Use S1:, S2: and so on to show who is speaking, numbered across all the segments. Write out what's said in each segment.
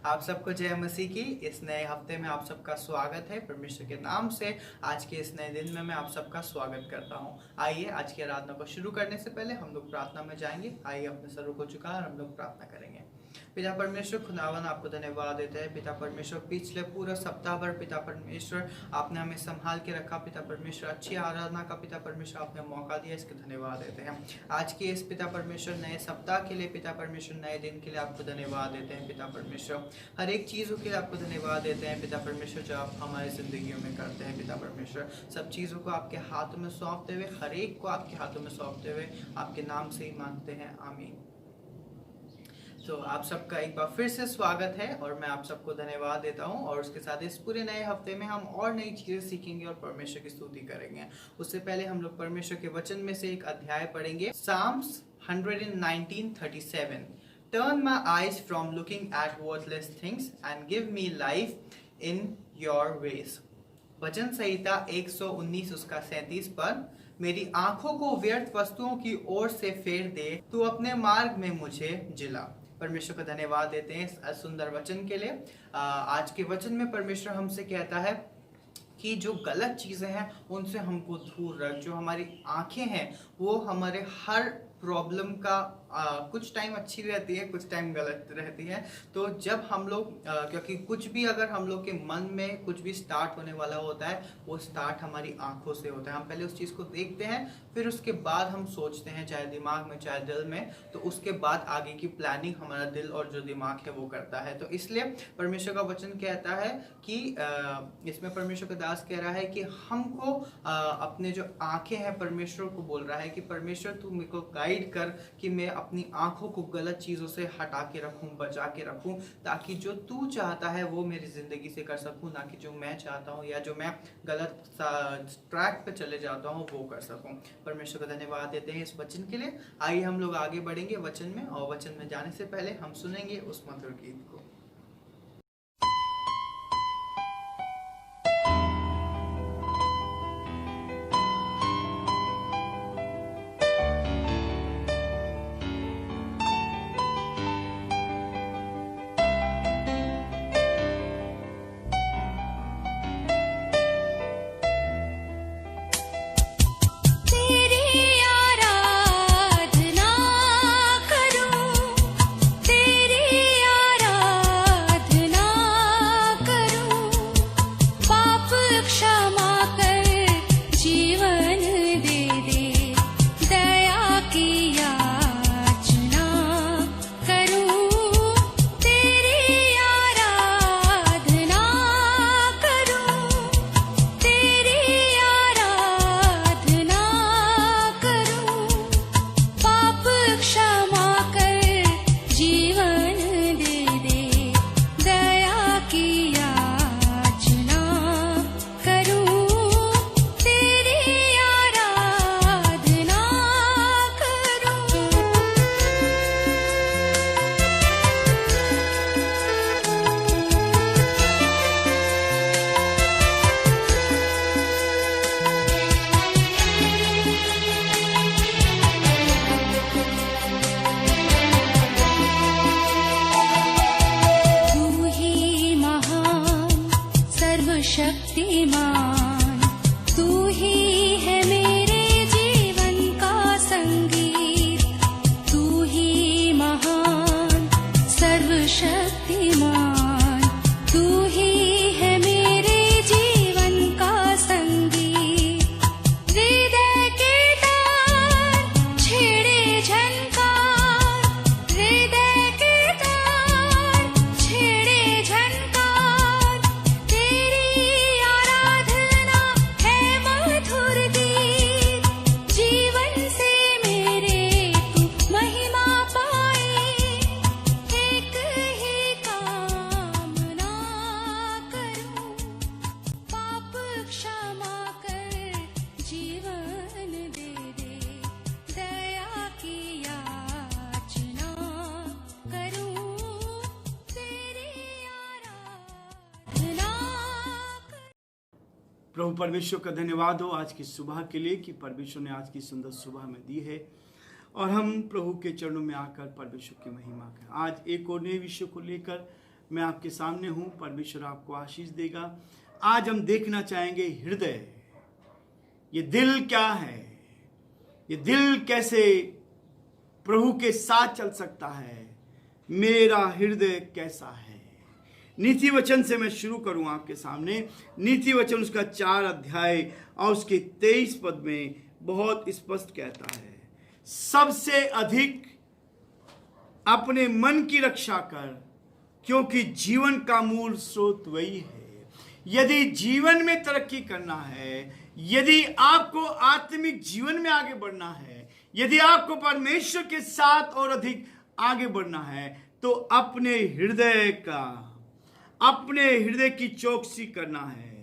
S1: आप सबको जय मसीह की। इस नए हफ्ते में आप सबका स्वागत है। परमेश्वर के नाम से आज के इस नए दिन में मैं आप सबका स्वागत करता हूं। आइए आज की आराधना को शुरू करने से पहले हम लोग प्रार्थना में जाएंगे। आइए अपने सरों को झुकाकर हम लोग प्रार्थना करेंगे। पिता परमेश्वर खुदावन आपको धन्यवाद देते हैं। पिता परमेश्वर पिछले पूरा सप्ताह भर पिता परमेश्वर आपने हमें संभाल के रखा। पिता परमेश्वर अच्छी आराधना का पिता परमेश्वर आपने मौका दिया, इसके धन्यवाद देते हैं। आज के इस पिता परमेश्वर नए सप्ताह के लिए पिता परमेश्वर नए दिन के लिए आपको धन्यवाद देते हैं। पिता परमेश्वर हर एक चीज़ों के लिए आपको धन्यवाद देते हैं। पिता परमेश्वर जो आप हमारी जिंदगियों में करते हैं पिता परमेश्वर, सब चीज़ों को आपके हाथों में सौंपते हुए, हर एक को आपके हाथों में सौंपते हुए आपके नाम से ही मांगते हैं, आमीन। तो आप सबका एक बार फिर से स्वागत है और मैं आप सबको धन्यवाद देता हूं। और उसके साथ इस पूरे नए हफ्ते में हम और नई चीज़ें सीखेंगे और परमेश्वर की स्तुति करेंगे। उससे पहले हम लोग परमेश्वर के वचन में से एक अध्याय पढ़ेंगे। Psalms 119:37 Turn my eyes from looking at worthless things and give me life in your ways। वचन संहिता 119 उसका 37 पद, मेरी आंखों को व्यर्थ वस्तुओं की ओर से फेर दे, तू अपने मार्ग में मुझे जिला। परमेश्वर का धन्यवाद देते हैं इस सुंदर वचन के लिए। आज के वचन में परमेश्वर हमसे कहता है कि जो गलत चीज़ें हैं उनसे हमको दूर रख। जो हमारी आंखें हैं वो हमारे हर प्रॉब्लम का कुछ टाइम अच्छी रहती है, कुछ टाइम गलत रहती है। तो जब हम लोग क्योंकि कुछ भी अगर हम लोग के मन में कुछ भी स्टार्ट होने वाला होता है, वो स्टार्ट हमारी आंखों से होता है। हम पहले उस चीज़ को देखते हैं, फिर उसके बाद हम सोचते हैं, चाहे दिमाग में चाहे दिल में, तो उसके बाद आगे की प्लानिंग हमारा दिल और जो दिमाग है वो करता है। तो इसलिए परमेश्वर का वचन कहता है कि इसमें परमेश्वर का दास कह रहा है कि हमको अपने जो आंखें हैं, परमेश्वर को बोल रहा है कि परमेश्वर तू मेरे को गाइड कर कि मैं अपनी आंखों को गलत चीज़ों से हटा के रखूं, बचा के रखूं, ताकि जो तू चाहता है वो मेरी ज़िंदगी से कर सकूं, ना कि जो मैं चाहता हूं या जो मैं गलत ट्रैक पे चले जाता हूं वो कर सकूं। परमेश्वर को धन्यवाद देते हैं इस वचन के लिए। आइए हम लोग आगे बढ़ेंगे वचन में, और वचन में जाने से पहले हम सुनेंगे उस मधुर गीत को।
S2: प्रभु परमेश्वर का धन्यवाद हो आज की सुबह के लिए कि परमेश्वर ने आज की सुंदर सुबह में दी है और हम प्रभु के चरणों में आकर परमेश्वर की महिमा करें। आज एक और नए विषय को लेकर मैं आपके सामने हूं। परमेश्वर आपको आशीष देगा। आज हम देखना चाहेंगे हृदय। ये दिल क्या है, ये दिल कैसे प्रभु के साथ चल सकता है, मेरा हृदय कैसा है। नीति वचन से मैं शुरू करूं आपके सामने। नीति वचन उसका 4 अध्याय और उसके 23 पद में बहुत स्पष्ट कहता है, सबसे अधिक अपने मन की रक्षा कर, क्योंकि जीवन का मूल स्रोत वही है। यदि जीवन में तरक्की करना है, यदि आपको आत्मिक जीवन में आगे बढ़ना है, यदि आपको परमेश्वर के साथ और अधिक आगे बढ़ना है, तो अपने हृदय की चौकसी करना है।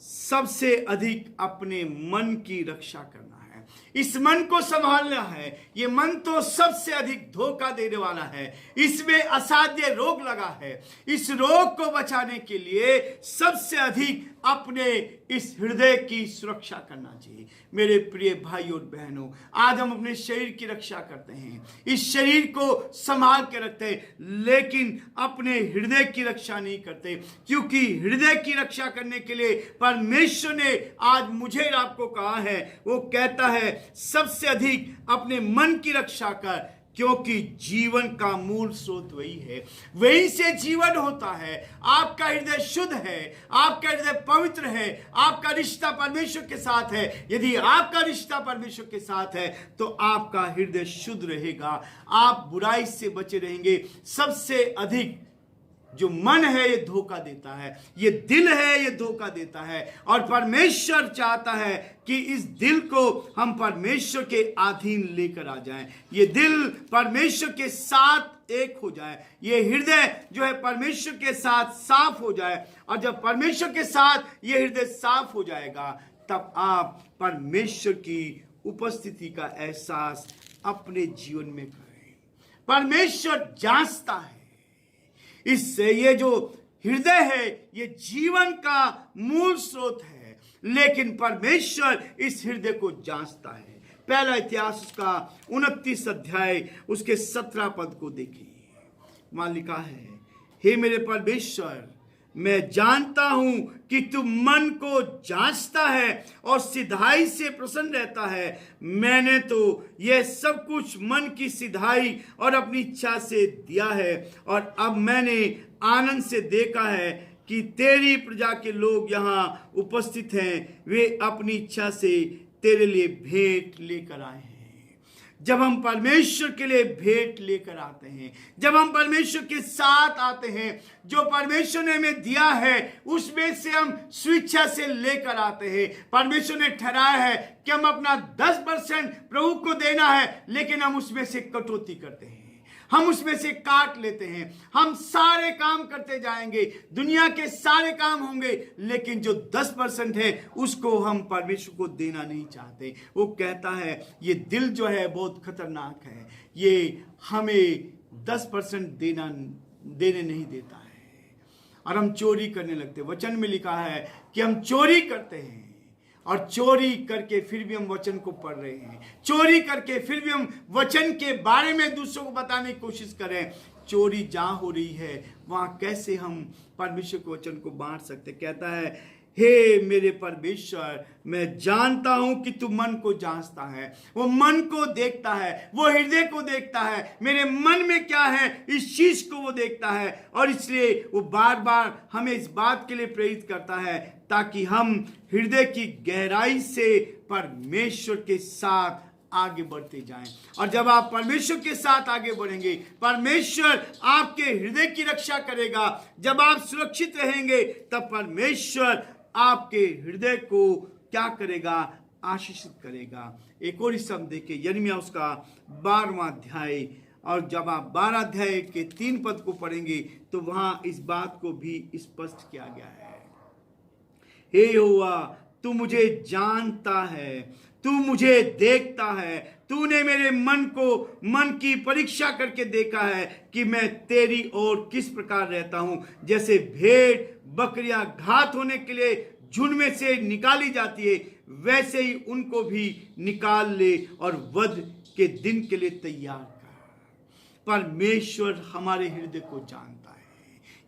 S2: सबसे अधिक अपने मन की रक्षा करना है। इस मन को संभालना है। ये मन तो सबसे अधिक धोखा देने वाला है। इसमें असाध्य रोग लगा है। इस रोग को बचाने के लिए सबसे अधिक अपने इस हृदय की सुरक्षा करना चाहिए। मेरे प्रिय भाई और बहनों, आज हम अपने शरीर की रक्षा करते हैं, इस शरीर को संभाल के रखते हैं, लेकिन अपने हृदय की रक्षा नहीं करते। क्योंकि हृदय की रक्षा करने के लिए परमेश्वर ने आज मुझे और आपको कहा है, वो कहता है सबसे अधिक अपने मन की रक्षा कर, क्योंकि जीवन का मूल स्रोत वही है। वहीं से जीवन होता है। आपका हृदय शुद्ध है, आपका हृदय पवित्र है, आपका रिश्ता परमेश्वर के साथ है। यदि आपका रिश्ता परमेश्वर के साथ है तो आपका हृदय शुद्ध रहेगा, आप बुराई से बचे रहेंगे। सबसे अधिक जो मन है ये धोखा देता है, ये दिल है ये धोखा देता है। और परमेश्वर चाहता है कि इस दिल को हम परमेश्वर के अधीन लेकर आ जाएं। ये दिल परमेश्वर के साथ एक हो जाए, ये हृदय जो है परमेश्वर के साथ साफ हो जाए। और जब परमेश्वर के साथ ये हृदय साफ हो जाएगा, तब आप परमेश्वर की उपस्थिति का एहसास अपने जीवन में करें। परमेश्वर जांचता है। इससे ये जो हृदय है ये जीवन का मूल स्रोत है, लेकिन परमेश्वर इस हृदय को जांचता है। पहला इतिहास उसका 29 अध्याय उसके 17 पद को देखिए। वहां लिखा है, हे मेरे परमेश्वर, मैं जानता हूं कि तू मन को जांचता है और सिधाई से प्रसन्न रहता है। मैंने तो यह सब कुछ मन की सिधाई और अपनी इच्छा से दिया है, और अब मैंने आनंद से देखा है कि तेरी प्रजा के लोग यहाँ उपस्थित हैं। वे अपनी इच्छा से तेरे लिए भेंट लेकर आए हैं। जब हम परमेश्वर के लिए भेंट लेकर आते हैं, जब हम परमेश्वर के साथ आते हैं, जो परमेश्वर ने हमें दिया है उसमें से हम स्वेच्छा से लेकर आते हैं। परमेश्वर ने ठहराया है कि हम अपना 10% प्रभु को देना है, लेकिन हम उसमें से कटौती करते हैं, हम उसमें से काट लेते हैं। हम सारे काम करते जाएंगे, दुनिया के सारे काम होंगे, लेकिन जो 10% है उसको हम परमेश्वर को देना नहीं चाहते। वो कहता है ये दिल जो है बहुत खतरनाक है, ये हमें 10% देने नहीं देता है, और हम चोरी करने लगते। वचन में लिखा है कि हम चोरी करते हैं, और चोरी करके फिर भी हम वचन को पढ़ रहे हैं, चोरी करके फिर भी हम वचन के बारे में दूसरों को बताने की कोशिश करें। चोरी जहां हो रही है वहां कैसे हम परमेश्वर के वचन को बांट सकते। कहता है, हे मेरे परमेश्वर, मैं जानता हूं कि तू मन को जांचता है। वो मन को देखता है, वो हृदय को देखता है, मेरे मन में क्या है इस चीज को वो देखता है। और इसलिए वो बार बार हमें इस बात के लिए प्रेरित करता है ताकि हम हृदय की गहराई से परमेश्वर के साथ आगे बढ़ते जाएं। और जब आप परमेश्वर के साथ आगे बढ़ेंगे, परमेश्वर आपके हृदय की रक्षा करेगा। जब आप सुरक्षित रहेंगे, तब परमेश्वर आपके हृदय को क्या करेगा? आशीषित करेगा। एक और शब्द देखिए, यिर्मयाह उसका 12वां अध्याय, और जब आप 12 अध्याय के 3 पद को पढ़ेंगे तो वहां इस बात को भी स्पष्ट किया गया है। हे यहोवा, तू मुझे जानता है, तू मुझे देखता है, तूने मेरे मन की परीक्षा करके देखा है कि मैं तेरी ओर किस प्रकार रहता हूं। जैसे भेड़ बकरियां घात होने के लिए झुंड में से निकाली जाती है, वैसे ही उनको भी निकाल ले और वध के दिन के लिए तैयार कर। परमेश्वर हमारे हृदय को जानता है।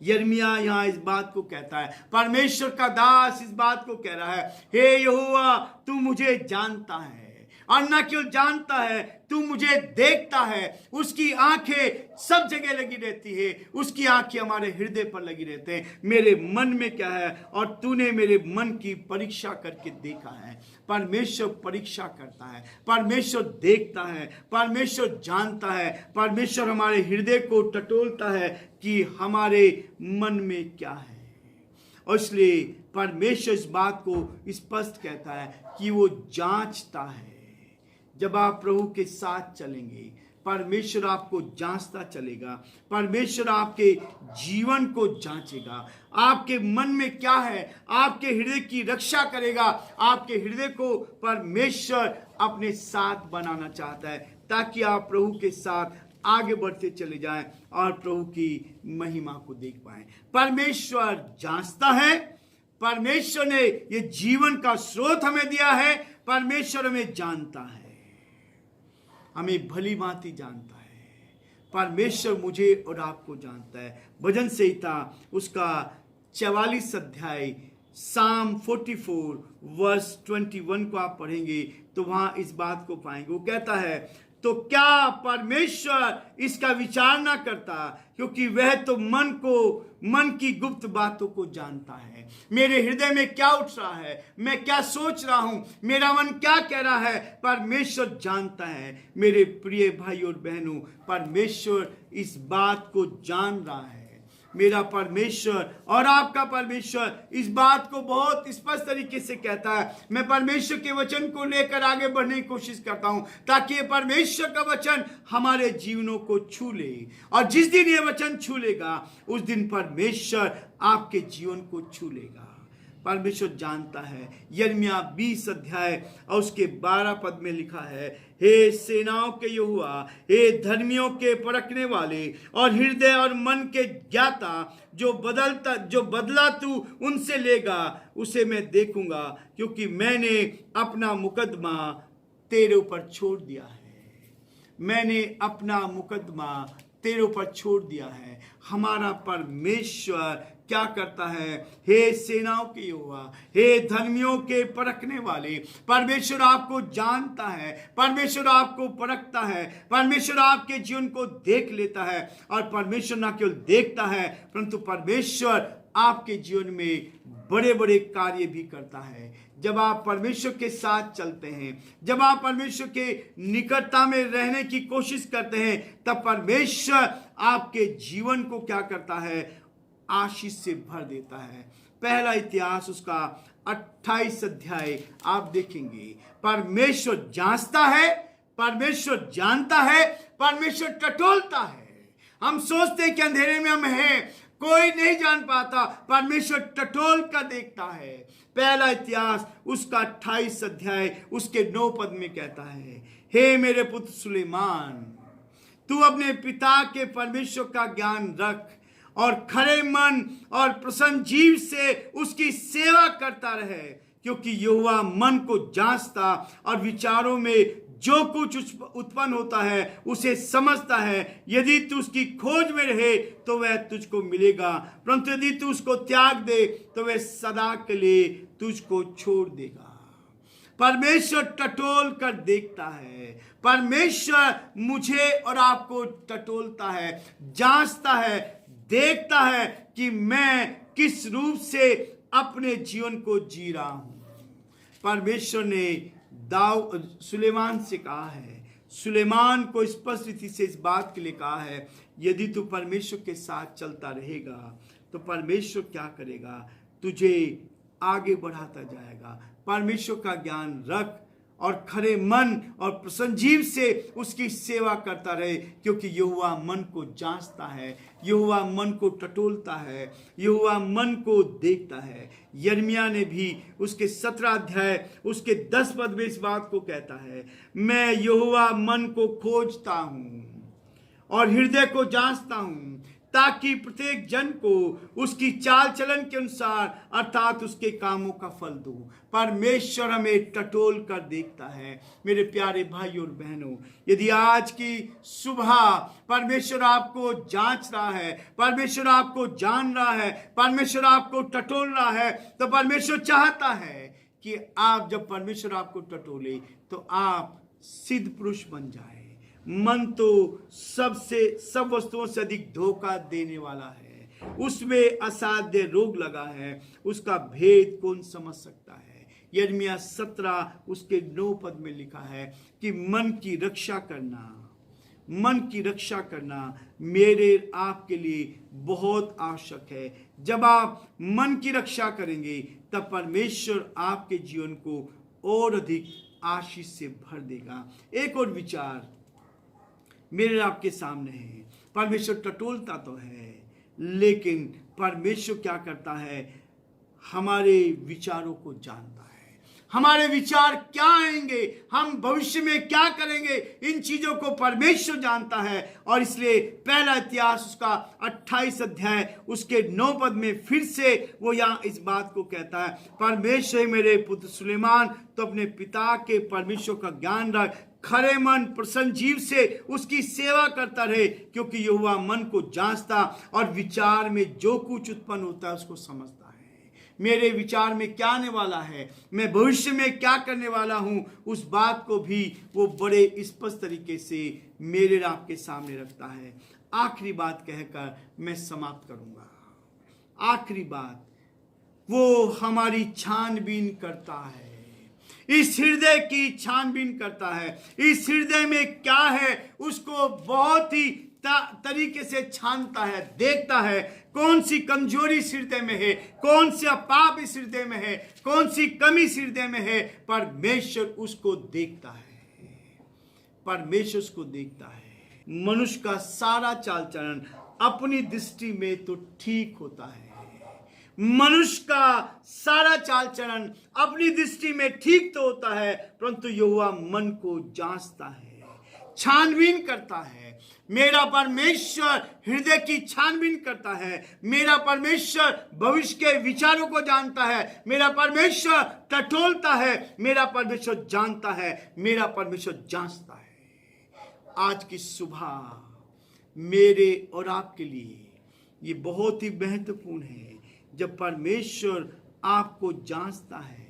S2: यिर्मयाह यहाँ इस बात को कहता है, परमेश्वर का दास इस बात को कह रहा है, हे यहोवा तू मुझे जानता है, और न केवल जानता है, तू मुझे देखता है। उसकी आंखें सब जगह लगी रहती है, उसकी आंखें हमारे हृदय पर लगी रहते हैं, मेरे मन में क्या है, और तूने मेरे मन की परीक्षा करके देखा है। परमेश्वर परीक्षा करता है, परमेश्वर देखता है, परमेश्वर जानता है, परमेश्वर हमारे हृदय को टटोलता है कि हमारे मन में क्या है। और इसलिए परमेश्वर इस बात को स्पष्ट कहता है कि वो जांचता है। जब आप प्रभु के साथ चलेंगे, परमेश्वर आपको जांचता चलेगा, परमेश्वर आपके जीवन को जांचेगा, आपके मन में क्या है, आपके हृदय की रक्षा करेगा। आपके हृदय को परमेश्वर अपने साथ बनाना चाहता है, ताकि आप प्रभु के साथ आगे बढ़ते चले जाएं और प्रभु की महिमा को देख पाएं। परमेश्वर जांचता है, परमेश्वर ने ये जीवन का स्रोत हमें दिया है, परमेश्वर हमें जानता है, हमें भली भांति जानता है। परमेश्वर मुझे और आपको जानता है। भजन संहिता उसका 44 अध्याय साम 44 वर्स 21 को आप पढ़ेंगे तो वहां इस बात को पाएंगे। वो कहता है, तो क्या परमेश्वर इसका विचार ना करता, क्योंकि वह तो मन की गुप्त बातों को जानता है। मेरे हृदय में क्या उठ रहा है, मैं क्या सोच रहा हूं, मेरा मन क्या कह रहा है, परमेश्वर जानता है। मेरे प्रिय भाई और बहनों, परमेश्वर इस बात को जान रहा है। मेरा परमेश्वर और आपका परमेश्वर इस बात को बहुत स्पष्ट तरीके से कहता है। मैं परमेश्वर के वचन को लेकर आगे बढ़ने की कोशिश करता हूं, ताकि ये परमेश्वर का वचन हमारे जीवनों को छू ले, और जिस दिन ये वचन छू लेगा उस दिन परमेश्वर आपके जीवन को छू लेगा। परमेश्वर जानता है। यिर्मयाह 20 अध्याय और उसके 12 पद में लिखा है, हे सेनाओं के यहोवा, हे धर्मियों के परखने वाले और हृदय और मन के ज्ञाता, जो बदला तू उनसे लेगा उसे मैं देखूंगा, क्योंकि मैंने अपना मुकदमा तेरे ऊपर छोड़ दिया है। मैंने अपना मुकदमा तेरे ऊपर छोड़ दिया है। हमारा परमेश्वर क्या करता है? हे सेनाओं के यहोवा, हे धर्मियों के परखने वाले, परमेश्वर आपको जानता है, परमेश्वर आपको परखता है, परमेश्वर आपके जीवन को देख लेता है। और परमेश्वर न केवल देखता है, परंतु परमेश्वर आपके जीवन में बड़े बड़े कार्य भी करता है। जब आप परमेश्वर के साथ चलते हैं, जब आप परमेश्वर के निकटता में रहने की कोशिश करते हैं, तब परमेश्वर आपके जीवन को क्या करता है? आशीष से भर देता है। पहला इतिहास उसका 28 अध्याय आप देखेंगे। परमेश्वर जांचता है, परमेश्वर जानता है, परमेश्वर टटोलता है। हम सोचते हैं कि अंधेरे में हम हैं, कोई नहीं जान पाता, परमेश्वर टटोल कर देखता है। पहला इतिहास उसका 28 अध्याय उसके 9 पद में कहता है, हे मेरे पुत्र सुलेमान, तू अपने पिता के परमेश्वर का ज्ञान रख और खरे मन और प्रसन्न जीव से उसकी सेवा करता रहे, क्योंकि यहोवा मन को जांचता और विचारों में जो कुछ उत्पन्न होता है उसे समझता है। यदि तू उसकी खोज में रहे तो वह तुझको मिलेगा, परंतु यदि तू उसको त्याग दे तो वह सदा के लिए तुझको छोड़ देगा। परमेश्वर टटोल कर देखता है। परमेश्वर मुझे और आपको टटोलता है, जांचता है, देखता है कि मैं किस रूप से अपने जीवन को जी रहा हूं। परमेश्वर ने सुलेमान से कहा है, सुलेमान को स्पष्ट रीति से इस बात के लिए कहा है, यदि तू परमेश्वर के साथ चलता रहेगा तो परमेश्वर क्या करेगा? तुझे आगे बढ़ाता जाएगा। परमेश्वर का ज्ञान रख और खरे मन और प्रसन्न जीव से उसकी सेवा करता रहे, क्योंकि यहोवा मन को जांचता है, यहोवा मन को टटोलता है, यहोवा मन को देखता है। यिर्मयाह ने भी उसके 17 अध्याय उसके 10 पद में इस बात को कहता है, मैं यहोवा मन को खोजता हूँ और हृदय को जांचता हूँ, ताकि प्रत्येक जन को उसकी चाल चलन के अनुसार अर्थात उसके कामों का फल दूं। परमेश्वर हमें टटोल कर देखता है। मेरे प्यारे भाइयों और बहनों, यदि आज की सुबह परमेश्वर आपको जांच रहा है, परमेश्वर आपको जान रहा है, परमेश्वर आपको टटोल रहा है, तो परमेश्वर चाहता है कि आप जब परमेश्वर आपको टटोले तो आप सिद्ध पुरुष बन जाए। मन तो सब वस्तुओं से अधिक धोखा देने वाला है, उसमें असाध्य रोग लगा है, उसका भेद कौन समझ सकता है। यिर्मयाह 17 उसके 9 पद में लिखा है कि मन की रक्षा करना मेरे आपके लिए बहुत आवश्यक है। जब आप मन की रक्षा करेंगे तब परमेश्वर आपके जीवन को और अधिक आशीष से भर देगा। एक और विचार मेरे आपके सामने है। परमेश्वर टटोलता तो है, लेकिन परमेश्वर क्या करता है, हमारे विचारों को जानता है। हमारे विचार क्या आएंगे, हम भविष्य में क्या करेंगे, इन चीजों को परमेश्वर जानता है। और इसलिए पहला इतिहास उसका 28 अध्याय उसके 9 पद में फिर से वो यहाँ इस बात को कहता है, परमेश्वर मेरे पुत्र सुलेमान तो अपने पिता के परमेश्वर का ज्ञान रख, खरे मन प्रसन्न जीव से उसकी सेवा करता रहे, क्योंकि यहोवा मन को जांचता और विचार में जो कुछ उत्पन्न होता है उसको समझता है। मेरे विचार में क्या आने वाला है, मैं भविष्य में क्या करने वाला हूं, उस बात को भी वो बड़े स्पष्ट तरीके से मेरे आपके सामने रखता है। आखिरी बात कहकर मैं समाप्त करूंगा। आखिरी बात, वो हमारी छानबीन करता है, इस हृदय की छानबीन करता है। इस हृदय में क्या है उसको बहुत ही तरीके से छानता है, देखता है कौन सी कमजोरी इस हृदय में है, कौन सा पाप इस हृदय में है, कौन सी कमी इस हृदय में है। परमेश्वर उसको देखता है, परमेश्वर उसको देखता है। मनुष्य का सारा चाल चलन अपनी दृष्टि में तो ठीक होता है, मनुष्य का सारा चाल चलन अपनी दृष्टि में ठीक तो होता है, परंतु यहोवा मन को जांचता है, छानबीन करता है। मेरा परमेश्वर हृदय की छानबीन करता है। मेरा परमेश्वर भविष्य के विचारों को जानता है। मेरा परमेश्वर टटोलता है। मेरा परमेश्वर जानता है। मेरा परमेश्वर जांचता है। आज की सुबह मेरे और आपके लिए ये बहुत ही महत्वपूर्ण है। जब परमेश्वर आपको जांचता है,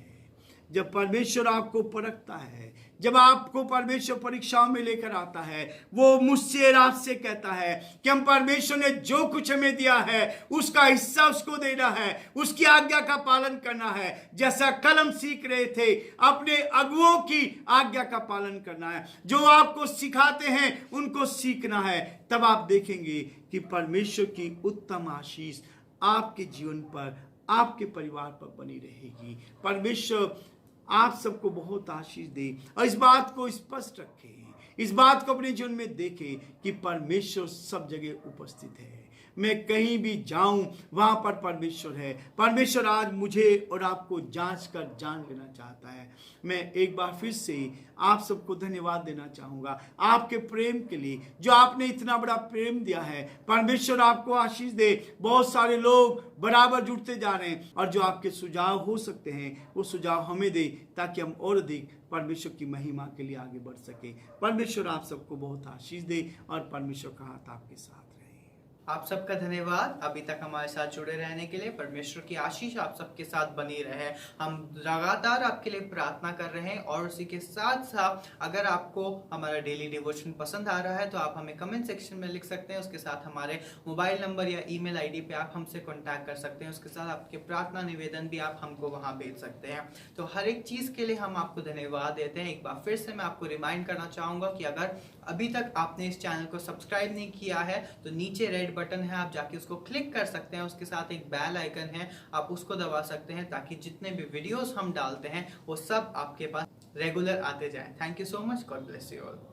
S2: जब परमेश्वर आपको परखता है, जब आपको परमेश्वर परीक्षाओं में लेकर आता है, वो मुझसे और आपसे कहता है कि हम परमेश्वर ने जो कुछ हमें दिया है उसका हिस्सा उसको देना है, उसकी आज्ञा का पालन करना है। जैसा कल हम सीख रहे थे, अपने अगुओं की आज्ञा का पालन करना है, जो आपको सिखाते हैं उनको सीखना है। तब आप देखेंगे कि परमेश्वर की उत्तम आशीष आपके जीवन पर, आपके परिवार पर बनी रहेगी। परमेश्वर आप सबको बहुत आशीष दे और इस बात को स्पष्ट रखें, इस बात को अपने जीवन में देखें कि परमेश्वर सब जगह उपस्थित है। मैं कहीं भी जाऊं वहां पर परमेश्वर है। परमेश्वर आज मुझे और आपको जांच कर जान लेना चाहता है। मैं एक बार फिर से आप सबको धन्यवाद देना चाहूंगा आपके प्रेम के लिए, जो आपने इतना बड़ा प्रेम दिया है। परमेश्वर आपको आशीष दे। बहुत सारे लोग बराबर जुड़ते जा रहे हैं और जो आपके सुझाव हो सकते हैं वो सुझाव हमें दे, ताकि हम और अधिक परमेश्वर की महिमा के लिए आगे बढ़ सके। परमेश्वर आप सबको बहुत आशीष दे और परमेश्वर का हाथ आपके साथ रहे।
S1: आप सबका धन्यवाद अभी तक हमारे साथ जुड़े रहने के लिए। परमेश्वर की आशीष आप सबके साथ बनी रहे। हम लगातार आपके लिए प्रार्थना कर रहे हैं और उसी के साथ साथ अगर आपको हमारा डेली डिवोशन पसंद आ रहा है तो आप हमें कमेंट सेक्शन में लिख सकते हैं। उसके साथ हमारे मोबाइल नंबर या ईमेल आईडी पे आप हमसे कांटेक्ट कर सकते हैं। उसके साथ आपके प्रार्थना निवेदन भी आप हमको वहां भेज सकते हैं। तो हर एक चीज के लिए हम आपको धन्यवाद देते हैं। एक बार फिर से मैं आपको रिमाइंड करना चाहूंगा कि अगर अभी तक आपने इस चैनल को सब्सक्राइब नहीं किया है तो नीचे रेड बटन है, आप जाके उसको क्लिक कर सकते हैं। उसके साथ एक बेल आइकन है, आप उसको दबा सकते हैं ताकि जितने भी वीडियोस हम डालते हैं वो सब आपके पास रेगुलर आते जाएं। Thank you so much. God bless you all.